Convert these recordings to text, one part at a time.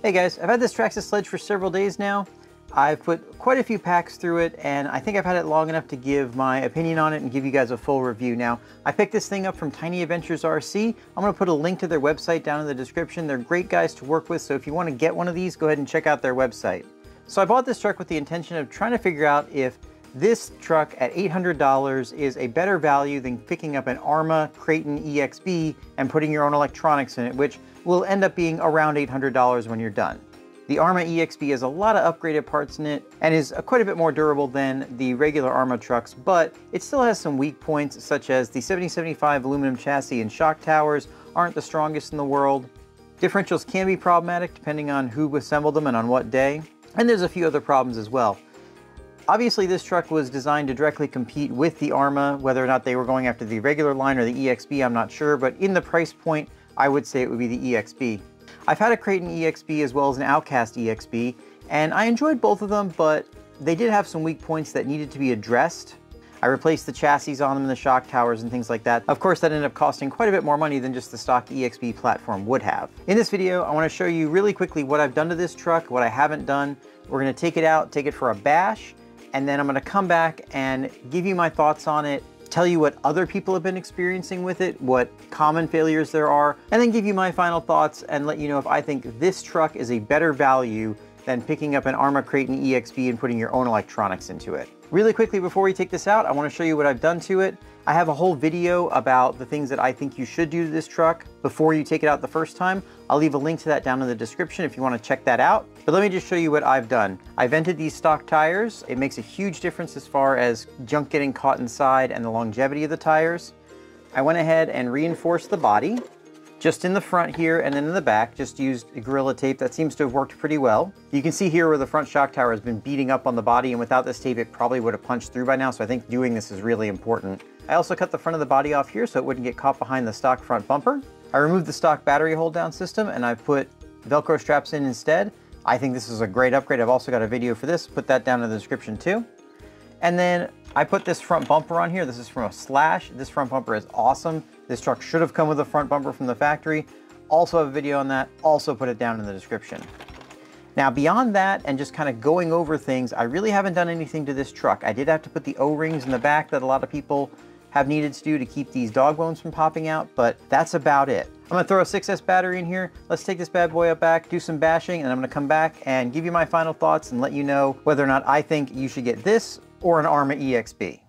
Hey guys, I've had this Traxxas Sledge for several days now. I've put quite a few packs through it, and I think I've had it long enough to give my opinion on it and give you guys a full review. Now, I picked this thing up from Tiny Adventures RC. I'm going to put a link to their website down in the description. They're great guys to work with, so if you want to get one of these, go ahead and check out their website. So I bought this truck with the intention of trying to figure out if this truck at $800 is a better value than picking up an Arrma Kraton EXB and putting your own electronics in it, which will end up being around $800 when you're done. The Arrma EXB has a lot of upgraded parts in it and is quite a bit more durable than the regular Arrma trucks, but it still has some weak points, such as the 7075 aluminum chassis and shock towers aren't the strongest in the world. Differentials can be problematic depending on who assembled them and on what day. And there's a few other problems as well. Obviously, this truck was designed to directly compete with the Arrma. Whether or not they were going after the regular line or the EXB, I'm not sure, but in the price point, I would say it would be the EXB. I've had a Kraton EXB as well as an Outcast EXB, and I enjoyed both of them, but they did have some weak points that needed to be addressed. I replaced the chassis on them and the shock towers and things like that. Of course, that ended up costing quite a bit more money than just the stock EXB platform would have. In this video, I want to show you really quickly what I've done to this truck, what I haven't done. We're going to take it out, take it for a bash, and then I'm going to come back and give you my thoughts on it, tell you what other people have been experiencing with it, what common failures there are, and then give you my final thoughts and let you know if I think this truck is a better value than picking up an Arrma Kraton EXB and putting your own electronics into it. Really quickly before we take this out, I want to show you what I've done to it. I have a whole video about the things that I think you should do to this truck before you take it out the first time. I'll leave a link to that down in the description if you want to check that out. But let me just show you what I've done. I vented these stock tires. It makes a huge difference as far as junk getting caught inside and the longevity of the tires. I went ahead and reinforced the body, just in the front here and then in the back, just used Gorilla tape. That seems to have worked pretty well. You can see here where the front shock tower has been beating up on the body, and without this tape, it probably would have punched through by now, so I think doing this is really important. I also cut the front of the body off here so it wouldn't get caught behind the stock front bumper. I removed the stock battery hold down system and I put Velcro straps in instead. I think this is a great upgrade. I've also got a video for this, put that down in the description too. And then I put this front bumper on here. This is from a Slash. This front bumper is awesome. This truck should have come with a front bumper from the factory. Also have a video on that, also put it down in the description. Now beyond that and just kind of going over things, I really haven't done anything to this truck. I did have to put the O-rings in the back that a lot of people have needed to do to keep these dog bones from popping out, but that's about it. I'm gonna throw a 6S battery in here. Let's take this bad boy up back, do some bashing, and I'm gonna come back and give you my final thoughts and let you know whether or not I think you should get this or an Arrma EXB.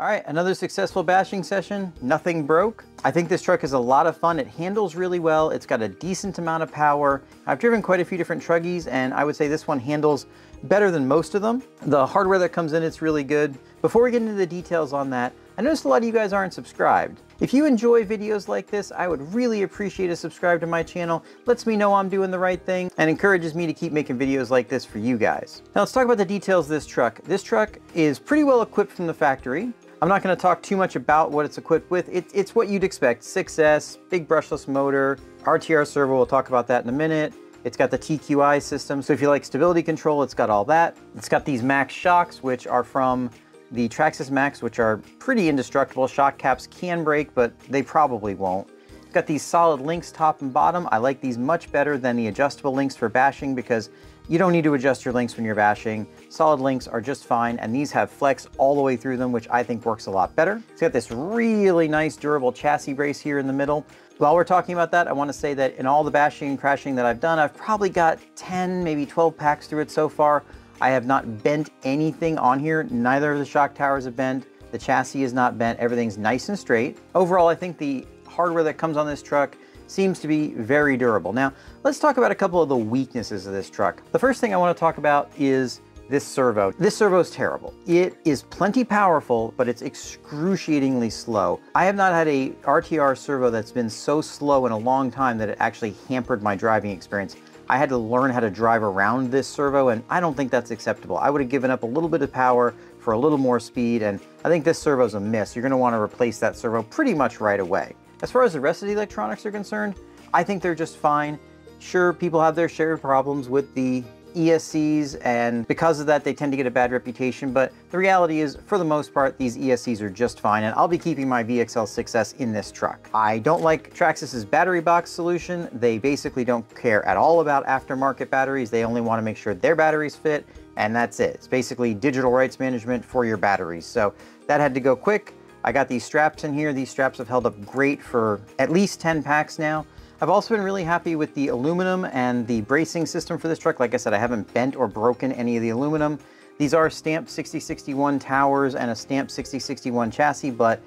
All right, another successful bashing session. Nothing broke. I think this truck is a lot of fun. It handles really well. It's got a decent amount of power. I've driven quite a few different Truggies, and I would say this one handles better than most of them. The hardware that comes in, it's really good. Before we get into the details on that, I noticed a lot of you guys aren't subscribed. If you enjoy videos like this, I would really appreciate a subscribe to my channel. Lets me know I'm doing the right thing and encourages me to keep making videos like this for you guys. Now let's talk about the details of this truck. This truck is pretty well equipped from the factory. I'm not going to talk too much about what it's equipped with. It's what you'd expect. 6S, big brushless motor, RTR servo, we'll talk about that in a minute. It's got the TQI system, so if you like stability control, it's got all that. It's got these Max shocks, which are from the Traxxas Max, which are pretty indestructible. Shock caps can break, but they probably won't. It's got these solid links top and bottom. I like these much better than the adjustable links for bashing because you don't need to adjust your links when you're bashing. Solid links are just fine, and these have flex all the way through them, which I think works a lot better. It's got this really nice durable chassis brace here in the middle. While we're talking about that, I want to say that in all the bashing and crashing that I've done, I've probably got 10, maybe 12 packs through it so far. I have not bent anything on here. Neither of the shock towers have bent. The chassis is not bent. Everything's nice and straight. Overall, I think the hardware that comes on this truck seems to be very durable. Now, let's talk about a couple of the weaknesses of this truck. The first thing I want to talk about is this servo. This servo is terrible. It is plenty powerful, but it's excruciatingly slow. I have not had a RTR servo that's been so slow in a long time that it actually hampered my driving experience. I had to learn how to drive around this servo, and I don't think that's acceptable. I would have given up a little bit of power for a little more speed, and I think this servo's a miss. You're going to want to replace that servo pretty much right away. As far as the rest of the electronics are concerned, I think they're just fine. Sure, people have their share of problems with the ESCs, and because of that, they tend to get a bad reputation, but the reality is, for the most part, these ESCs are just fine, and I'll be keeping my VXL 6S in this truck. I don't like Traxxas's battery box solution. They basically don't care at all about aftermarket batteries. They only want to make sure their batteries fit, and that's it. It's basically digital rights management for your batteries. So that had to go quick. I got these straps in here. These straps have held up great for at least 10 packs now. I've also been really happy with the aluminum and the bracing system for this truck. Like I said, I haven't bent or broken any of the aluminum. These are stamped 6061 towers and a stamped 6061 chassis, but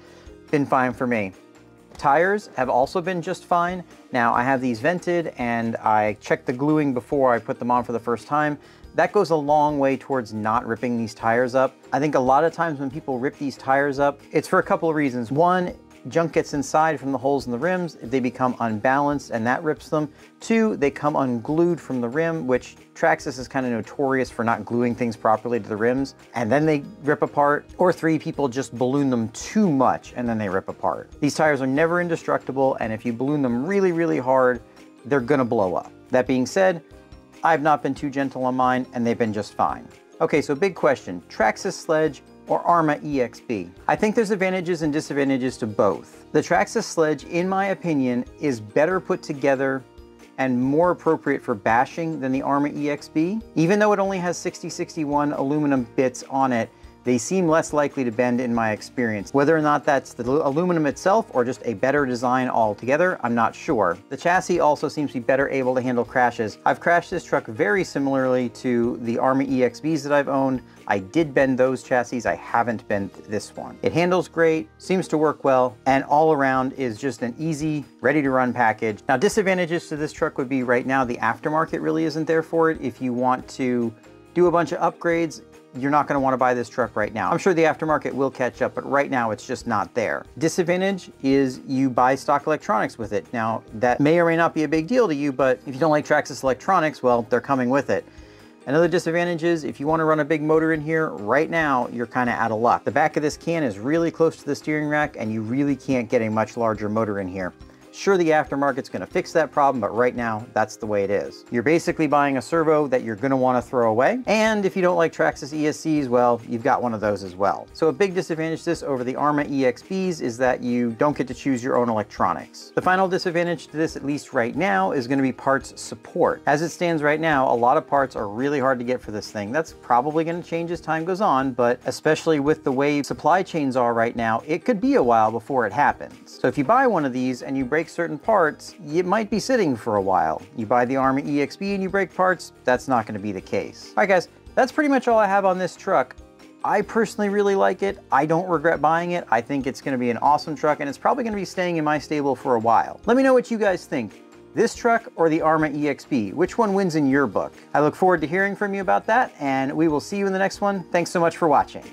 been fine for me. Tires have also been just fine. Now I have these vented and I checked the gluing before I put them on for the first time. That goes a long way towards not ripping these tires up. I think a lot of times when people rip these tires up, it's for a couple of reasons. One, junk gets inside from the holes in the rims, they become unbalanced and that rips them. Two, they come unglued from the rim, which Traxxas is kind of notorious for not gluing things properly to the rims, and then they rip apart. Or three, people just balloon them too much and then they rip apart. These tires are never indestructible, and if you balloon them really, really hard, they're gonna blow up. That being said, I've not been too gentle on mine and they've been just fine. Okay, so big question, Traxxas Sledge or Arrma EXB? I think there's advantages and disadvantages to both. The Traxxas Sledge, in my opinion, is better put together and more appropriate for bashing than the Arrma EXB. Even though it only has 6061 aluminum bits on it, they seem less likely to bend in my experience. Whether or not that's the aluminum itself or just a better design altogether, I'm not sure. The chassis also seems to be better able to handle crashes. I've crashed this truck very similarly to the Arrma EXBs that I've owned. I did bend those chassis, I haven't bent this one. It handles great, seems to work well, and all around is just an easy, ready to run package. Now, disadvantages to this truck would be right now, the aftermarket really isn't there for it. If you want to do a bunch of upgrades, you're not going to want to buy this truck right now. I'm sure the aftermarket will catch up, but right now it's just not there. Disadvantage is you buy stock electronics with it. Now, that may or may not be a big deal to you, but if you don't like Traxxas electronics, well, they're coming with it. Another disadvantage is if you want to run a big motor in here, right now, you're kind of out of luck. The back of this can is really close to the steering rack, and you really can't get a much larger motor in here. Sure, the aftermarket's going to fix that problem, but right now, that's the way it is. You're basically buying a servo that you're going to want to throw away. And if you don't like Traxxas ESCs, well, you've got one of those as well. So a big disadvantage to this over the Arrma EXBs is that you don't get to choose your own electronics. The final disadvantage to this, at least right now, is going to be parts support. As it stands right now, a lot of parts are really hard to get for this thing. That's probably going to change as time goes on, but especially with the way supply chains are right now, it could be a while before it happens. So if you buy one of these and you break certain parts, it might be sitting for a while. You buy the Arrma EXB and you break parts, that's not going to be the case. All right, guys, that's pretty much all I have on this truck. I personally really like it. I don't regret buying it. I think it's gonna be an awesome truck, and it's probably gonna be staying in my stable for a while. Let me know what you guys think. This truck or the Arrma EXB? Which one wins in your book? I look forward to hearing from you about that, and we will see you in the next one. Thanks so much for watching.